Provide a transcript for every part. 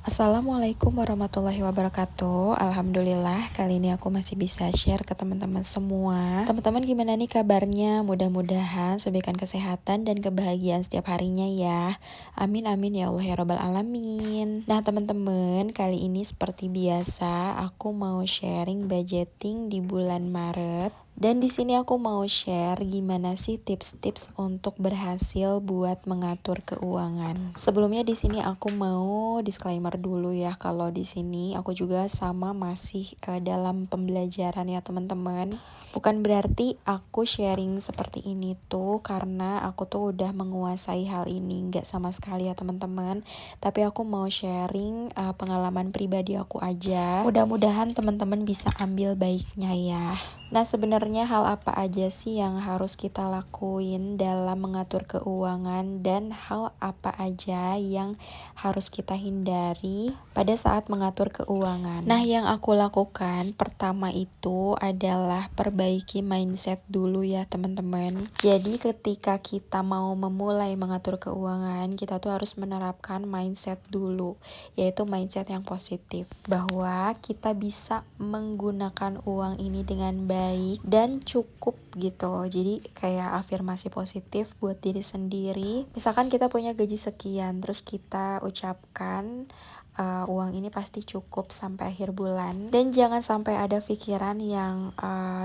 Assalamualaikum warahmatullahi wabarakatuh. Alhamdulillah kali ini aku masih bisa share ke teman-teman semua. Teman-teman gimana nih kabarnya? Mudah-mudahan diberikan kesehatan dan kebahagiaan setiap harinya ya. Amin amin ya Allah ya Rabbal alamin. Nah teman-teman, kali ini seperti biasa aku mau sharing budgeting di bulan Maret. Dan di sini aku mau share gimana sih tips-tips untuk berhasil buat mengatur keuangan. Sebelumnya di sini aku mau disclaimer dulu ya, kalau di sini aku juga sama masih dalam pembelajaran ya teman-teman. Bukan berarti aku sharing seperti ini tuh karena aku tuh udah menguasai hal ini, nggak sama sekali ya teman-teman. Tapi aku mau sharing pengalaman pribadi aku aja. Mudah-mudahan teman-teman bisa ambil baiknya ya. Nah sebenarnya hal apa aja sih yang harus kita lakuin dalam mengatur keuangan dan hal apa aja yang harus kita hindari pada saat mengatur keuangan. Nah yang aku lakukan pertama itu adalah perbaiki mindset dulu ya teman-teman. Jadi ketika kita mau memulai mengatur keuangan, kita tuh harus menerapkan mindset dulu, yaitu mindset yang positif, bahwa kita bisa menggunakan uang ini dengan baik dan cukup gitu. Jadi kayak afirmasi positif buat diri sendiri. Misalkan kita punya gaji sekian, terus kita ucapkan uang ini pasti cukup sampai akhir bulan. Dan jangan sampai ada pikiran yang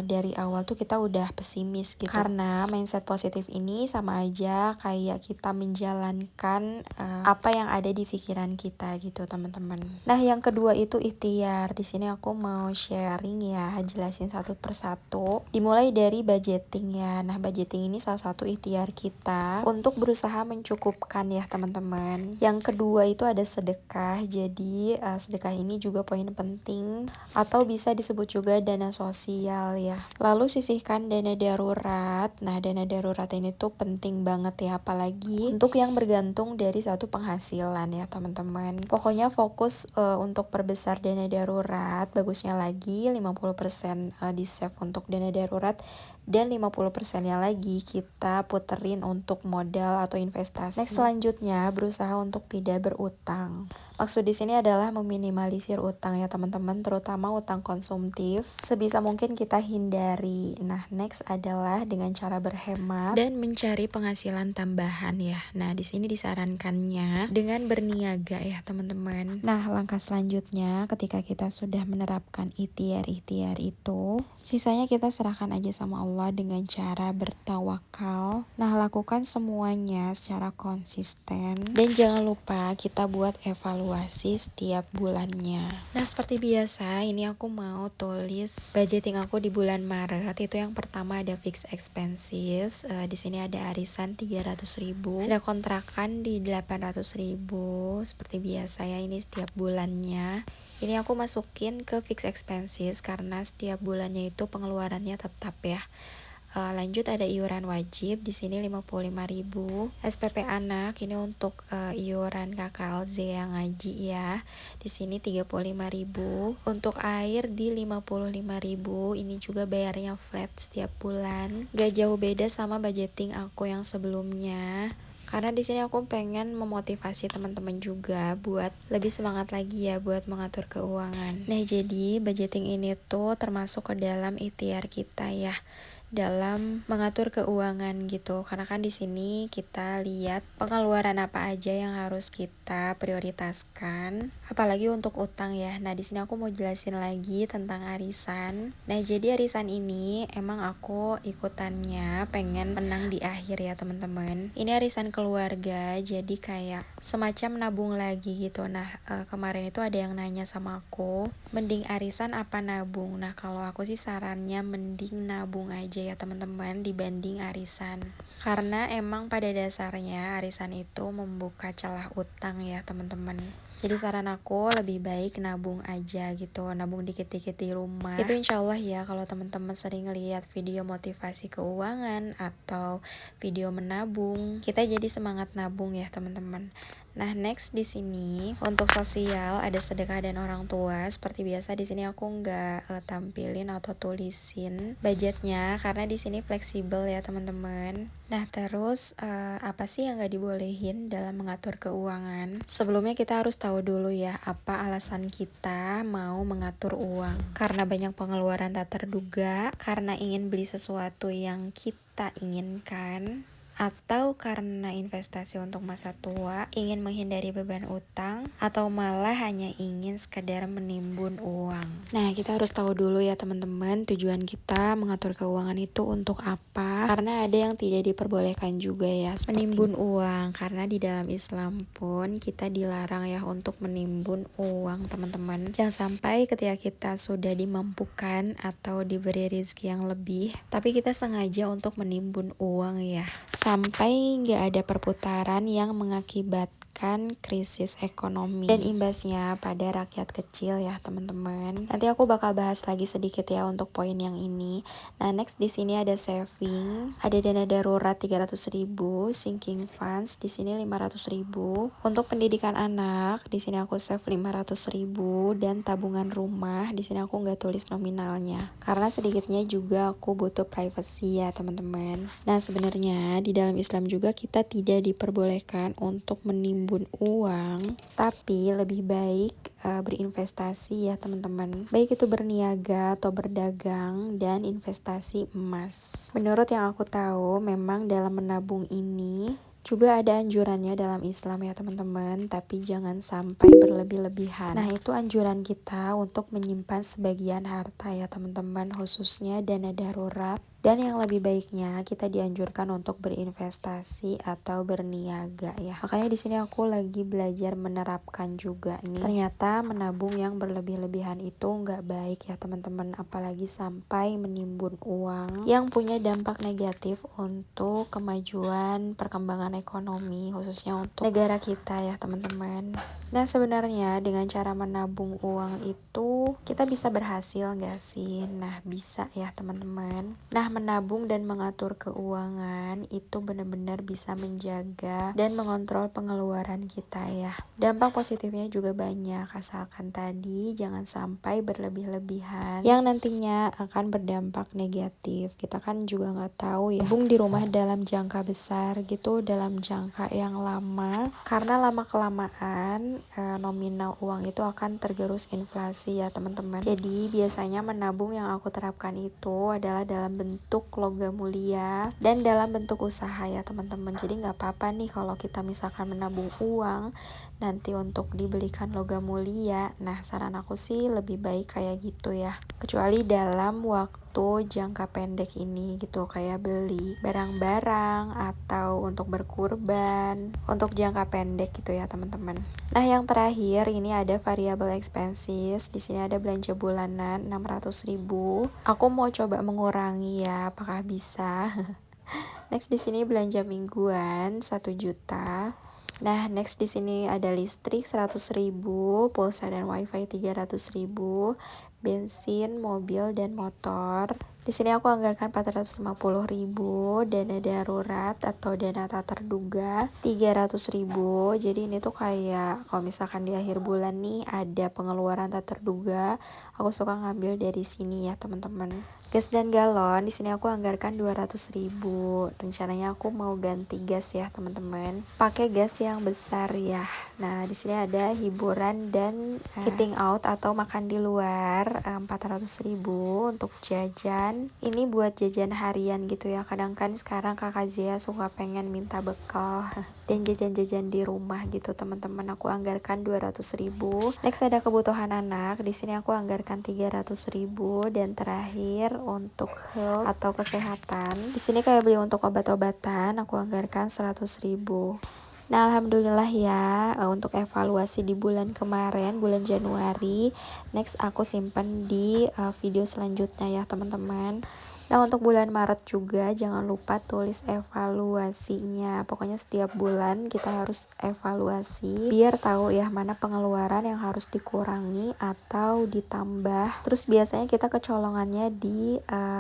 dari awal tuh kita udah pesimis gitu. Karena mindset positif ini sama aja kayak kita menjalankan apa yang ada di pikiran kita gitu teman-teman. Nah yang kedua itu ikhtiar. Di sini aku mau sharing ya, jelasin satu persatu. Dimulai dari budgeting ya. Nah budgeting ini salah satu ikhtiar kita untuk berusaha mencukupkan ya teman-teman. Yang kedua itu ada sedekah. Jadi sedekah ini juga poin penting atau bisa disebut juga dana sosial ya. Lalu sisihkan dana darurat. Nah dana darurat ini tuh penting banget ya, apalagi untuk yang bergantung dari satu penghasilan ya teman-teman. Pokoknya fokus untuk perbesar dana darurat. Bagusnya lagi 50% di save untuk dana darurat dan 50%-nya lagi kita puterin untuk modal atau investasi. Next selanjutnya berusaha untuk tidak berutang. Maksud di sini adalah meminimalisir utang ya teman-teman, terutama utang konsumtif. Sebisa mungkin kita hindari. Nah, next adalah dengan cara berhemat dan mencari penghasilan tambahan ya. Nah, di sini disarankannya dengan berniaga ya teman-teman. Nah, langkah selanjutnya ketika kita sudah menerapkan ikhtiar-ikhtiar itu, sisanya kita serahkan aja sama Allah dengan cara bertawakal. Nah, lakukan semuanya secara konsisten dan jangan lupa kita buat evaluasi setiap bulannya. Nah, seperti biasa ini aku mau tulis budgeting aku di bulan Maret. Itu yang pertama ada fixed expenses. Di sini ada arisan 300.000, ada kontrakan di 800.000. Seperti biasa ya, ini setiap bulannya. Ini aku masukin ke fixed expenses karena setiap bulannya itu pengeluarannya tetap ya. Lanjut ada iuran wajib di sini 55.000, SPP anak ini untuk iuran KKLZ yang ngaji ya. Di sini 35.000, untuk air di 55.000. Ini juga bayarnya flat setiap bulan. Gak jauh beda sama budgeting aku yang sebelumnya. Karena di sini aku pengen memotivasi teman-teman juga buat lebih semangat lagi ya buat mengatur keuangan. Nah, jadi budgeting ini tuh termasuk ke dalam ikhtiar kita ya dalam mengatur keuangan gitu. Karena kan di sini kita lihat pengeluaran apa aja yang harus kita prioritaskan, apalagi untuk utang ya. Nah, di sini aku mau jelasin lagi tentang arisan. Nah, jadi arisan ini emang aku ikutannya pengen menang di akhir ya, teman-teman. Ini arisan keluarga, jadi kayak semacam nabung lagi gitu. Nah, kemarin itu ada yang nanya sama aku, mending arisan apa nabung? Nah, kalau aku sih sarannya mending nabung aja ya teman-teman dibanding arisan. Karena emang pada dasarnya arisan itu membuka celah utang ya teman-teman. Jadi saran aku lebih baik nabung aja gitu, nabung dikit-dikit di rumah. Itu insya Allah ya, kalau teman-teman sering lihat video motivasi keuangan atau video menabung, kita jadi semangat nabung ya teman-teman. Nah, next di sini untuk sosial ada sedekah dan orang tua. Seperti biasa di sini aku nggak tampilin atau tulisin budgetnya karena di sini fleksibel ya teman-teman. Nah, terus apa sih yang nggak dibolehin dalam mengatur keuangan? Sebelumnya kita harus tahu tahu dulu ya apa alasan kita mau mengatur uang. Karena banyak pengeluaran tak terduga, karena ingin beli sesuatu yang kita inginkan, atau karena investasi untuk masa tua, ingin menghindari beban utang, atau malah hanya ingin sekedar menimbun uang. Nah, kita harus tahu dulu ya teman-teman, tujuan kita mengatur keuangan itu untuk apa? Karena ada yang tidak diperbolehkan juga ya, menimbun uang. Karena di dalam Islam pun kita dilarang ya untuk menimbun uang, teman-teman. Jangan sampai ketika kita sudah dimampukan atau diberi rezeki yang lebih, tapi kita sengaja untuk menimbun uang ya, sampai nggak ada perputaran yang mengakibatkan krisis ekonomi dan imbasnya pada rakyat kecil ya teman-teman. Nanti aku bakal bahas lagi sedikit ya untuk poin yang ini. Nah, next di sini ada saving, ada dana darurat 300.000, sinking funds di sini 500.000. Untuk pendidikan anak di sini aku save 500.000 dan tabungan rumah di sini aku nggak tulis nominalnya karena sedikitnya juga aku butuh privacy ya teman-teman. Nah, sebenarnya di dalam Islam juga kita tidak diperbolehkan untuk menimbun uang, tapi lebih baik berinvestasi ya teman-teman. Baik itu berniaga atau berdagang dan investasi emas. Menurut yang aku tahu, memang dalam menabung ini juga ada anjurannya dalam Islam ya teman-teman, tapi jangan sampai berlebih-lebihan. Nah, itu anjuran kita untuk menyimpan sebagian harta ya teman-teman, khususnya dana darurat. Dan yang lebih baiknya kita dianjurkan untuk berinvestasi atau berniaga ya. Makanya di sini aku lagi belajar menerapkan juga nih. Ternyata menabung yang berlebih-lebihan itu nggak baik ya teman-teman, apalagi sampai menimbun uang yang punya dampak negatif untuk kemajuan perkembangan ekonomi, khususnya untuk negara kita ya teman-teman. Nah, sebenarnya dengan cara menabung uang itu kita bisa berhasil nggak sih? Nah, bisa ya teman-teman. Nah, menabung dan mengatur keuangan itu benar-benar bisa menjaga dan mengontrol pengeluaran kita ya. Dampak positifnya juga banyak, asalkan tadi jangan sampai berlebih-lebihan yang nantinya akan berdampak negatif. Kita kan juga nggak tahu ya, nabung di rumah dalam jangka besar gitu, dalam jangka yang lama, karena lama-kelamaan nominal uang itu akan tergerus inflasi ya teman-teman. Jadi biasanya menabung yang aku terapkan itu adalah dalam bentuk logam mulia dan dalam bentuk usaha ya teman-teman. Jadi nggak apa-apa nih kalau kita misalkan menabung uang nanti untuk dibelikan logam mulia. Nah, saran aku sih lebih baik kayak gitu ya, kecuali dalam waktu jangka pendek ini gitu, kayak beli barang-barang atau untuk berkurban untuk jangka pendek gitu ya teman-teman. Nah, yang terakhir ini ada variable expenses. Di sini ada belanja bulanan 600.000. Aku mau coba mengurangi ya, apakah bisa? Next di sini belanja mingguan 1 juta. Nah, next di sini ada listrik 100.000, pulsa dan wifi 300.000, bensin, mobil dan motor. Di sini aku anggarkan 450.000, dana darurat atau dana tak terduga 300.000. Jadi ini tuh kayak kalau misalkan di akhir bulan nih ada pengeluaran tak terduga, aku suka ngambil dari sini ya teman-teman. Gas dan galon di sini aku anggarkan 200.000. Rencananya aku mau ganti gas ya teman-teman, pakai gas yang besar ya. Nah, di sini ada hiburan dan eating out atau makan di luar 400.000 untuk jajan. Ini buat jajan harian gitu ya. Kadang kan sekarang kakak Zia suka pengen minta bekal dan jajan-jajan di rumah gitu teman-teman. Aku anggarkan 200.000. Next ada kebutuhan anak. Di sini aku anggarkan 300.000 dan terakhir untuk health atau kesehatan. Di sini kayak beli untuk obat-obatan aku anggarkan 100.000. Nah, alhamdulillah ya, untuk evaluasi di bulan kemarin, bulan Januari, next aku simpan di video selanjutnya ya teman-teman. Nah, untuk bulan Maret juga jangan lupa tulis evaluasinya. Pokoknya setiap bulan kita harus evaluasi biar tahu ya mana pengeluaran yang harus dikurangi atau ditambah. Terus biasanya kita kecolongannya di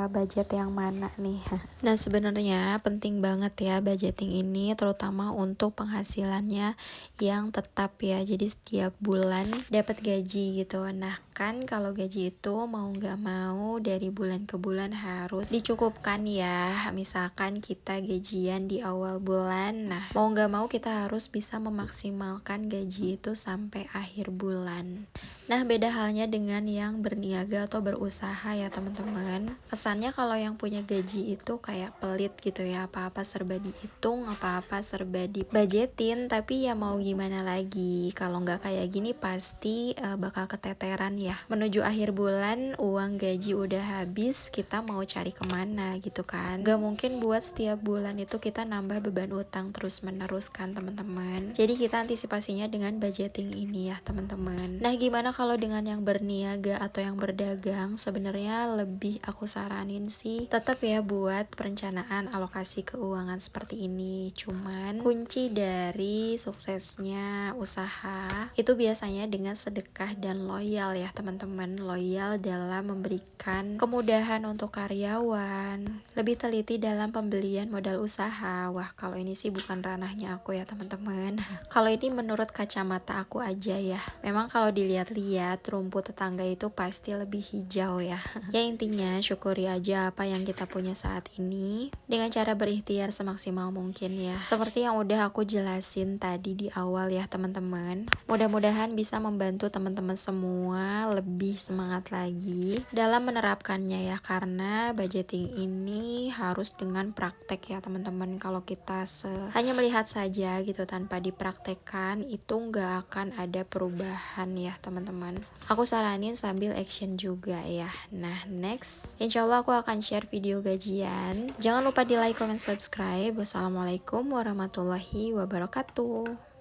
budget yang mana nih. Nah, sebenarnya penting banget ya budgeting ini, terutama untuk penghasilannya yang tetap ya. Jadi setiap bulan dapat gaji gitu. Nah, kan kalau gaji itu mau nggak mau dari bulan ke bulan harus dicukupkan ya. Misalkan kita gajian di awal bulan, nah mau nggak mau kita harus bisa memaksimalkan gaji itu sampai akhir bulan. Nah, beda halnya dengan yang berniaga atau berusaha ya teman-teman. Kesannya kalau yang punya gaji itu kayak pelit gitu ya, apa-apa serba dihitung, apa-apa serba dibudgetin, tapi ya mau gimana lagi, kalau nggak kayak gini pasti bakal keteteran ya. Menuju akhir bulan, uang gaji udah habis, kita mau cari kemana gitu kan. Gak mungkin buat setiap bulan itu kita nambah beban utang terus-menerus kan teman-teman. Jadi kita antisipasinya dengan budgeting ini ya teman-teman. Nah, gimana kalau dengan yang berniaga atau yang berdagang? Sebenarnya lebih aku saranin sih tetap ya buat perencanaan alokasi keuangan seperti ini. Cuman kunci dari suksesnya usaha itu biasanya dengan sedekah dan loyal ya teman-teman. Loyal dalam memberikan kemudahan untuk karyawan, lebih teliti dalam pembelian modal usaha. Wah, kalau ini sih bukan ranahnya aku ya teman-teman. Kalau ini menurut kacamata aku aja ya. Memang kalau dilihat-lihat rumput tetangga itu pasti lebih hijau ya. Ya intinya syukuri aja apa yang kita punya saat ini dengan cara berikhtiar semaksimal mungkin ya. Seperti yang udah aku jelasin tadi di awal ya teman-teman. Mudah-mudahan bisa membantu teman-teman semua lebih semangat lagi dalam menerapkannya ya, karena budgeting ini harus dengan praktek ya teman-teman. Kalau kita hanya melihat saja gitu tanpa dipraktekkan itu nggak akan ada perubahan ya teman-teman. Aku saranin sambil action juga ya. Nah, next insya Allah aku akan share video gajian. Jangan lupa di like, comment, subscribe. Wassalamualaikum warahmatullahi wabarakatuh.